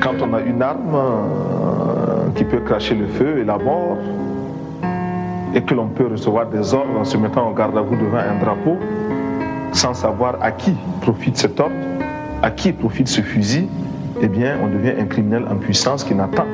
quand on a une arme qui peut cracher le feu et la mort, et que l'on peut recevoir des ordres en se mettant en garde à vous devant un drapeau, sans savoir à qui profite cet ordre, à qui profite ce fusil, eh bien, on devient un criminel en puissance qui n'attend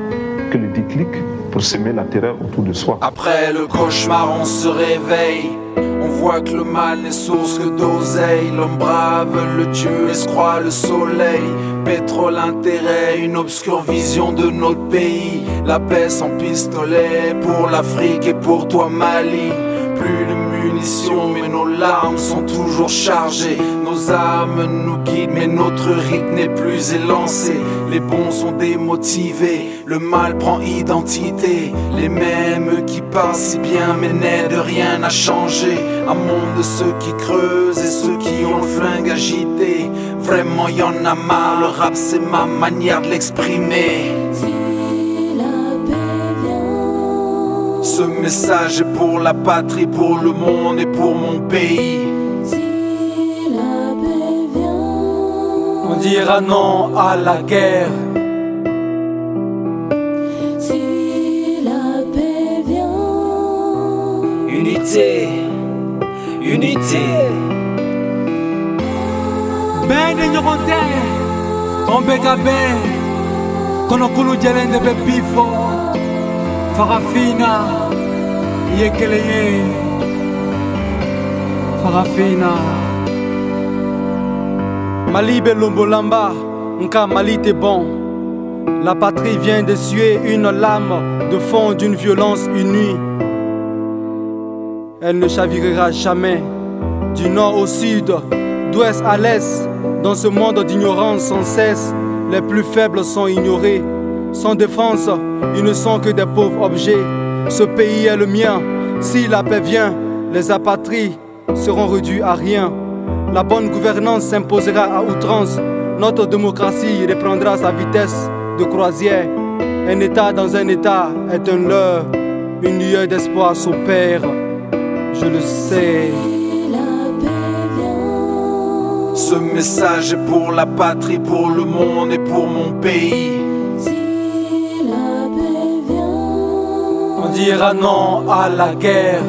que le déclic pour semer la terreur autour de soi. Après le cauchemar, on se réveille. On voit que le mal n'est source que d'oseille. L'homme brave le Dieu et se croit le soleil. Pétrole, intérêt, une obscure vision de notre pays. La paix sans pistolet pour l'Afrique et pour toi Mali. Plus de munitions mais nos larmes sont toujours chargées. Nos âmes nous guident mais notre rythme n'est plus élancé. Les bons sont démotivés, le mal prend identité. Les mêmes qui parlent si bien mais n'aident rien à changer. Un monde de ceux qui creusent et ceux qui ont le flingue agité. Vraiment y'en a marre, le rap c'est ma manière de l'exprimer. Ce message est pour la patrie, pour le monde et pour mon pays. Si la paix vient, on dira non à la guerre. Si la paix vient, unité, unité. Ben de nyokonte, on beka ben, kono kulu jelende be bifo. Farafina, yekeleye, Farafina. Mali Belombolamba, Nka Mali t'es bon. La patrie vient de suer une lame de fond d'une violence inouïe. Elle ne chavirera jamais, du nord au sud, d'ouest à l'est. Dans ce monde d'ignorance sans cesse, les plus faibles sont ignorés. Sans défense, ils ne sont que des pauvres objets. Ce pays est le mien. Si la paix vient, les apatries seront réduits à rien. La bonne gouvernance s'imposera à outrance. Notre démocratie reprendra sa vitesse de croisière. Un État dans un État est un leurre. Une lueur d'espoir s'opère. Je le sais. Ce message est pour la patrie, pour le monde et pour mon pays. On dira non à la guerre.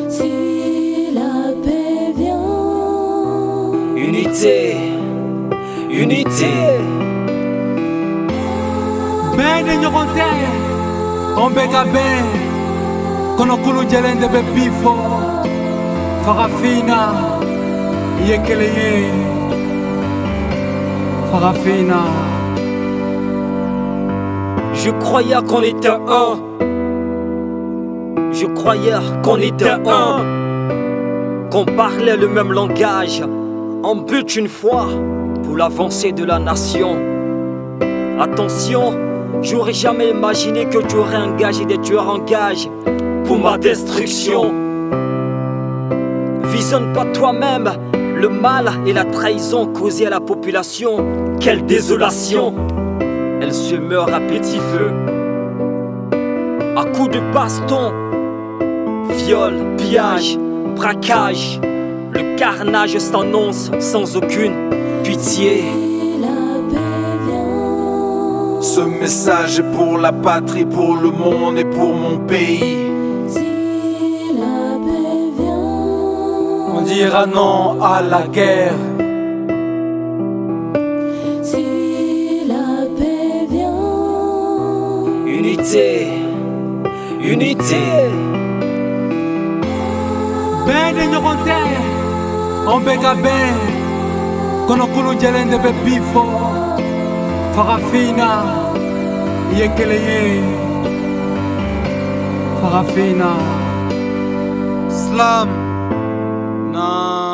si la paix vient, Unité, unité. Ben de nyokonte, on beka ben, kono kulu jelende be bifo. Farafina, yekeleye, Farafina. Je croyais qu'on était un. Je croyais qu'on était un. Qu'on parlait le même langage. En but une fois pour l'avancée de la nation. Attention, j'aurais jamais imaginé que tu aurais engagé des tueurs en gage pour ma destruction. Visionne pas toi-même le mal et la trahison causée à la population. Quelle désolation! Elle se meurt à petit feu, à coups de baston, viol, pillage, braquage. Le carnage s'annonce sans aucune pitié. Ce message est pour la patrie, pour le monde et pour mon pays. On dira non à la guerre. Unité, unité. Ben de nyokonte, on beka ben, kono kulu jelende be bifo. Farafina, yekeleye, Farafina. Slam. Nah.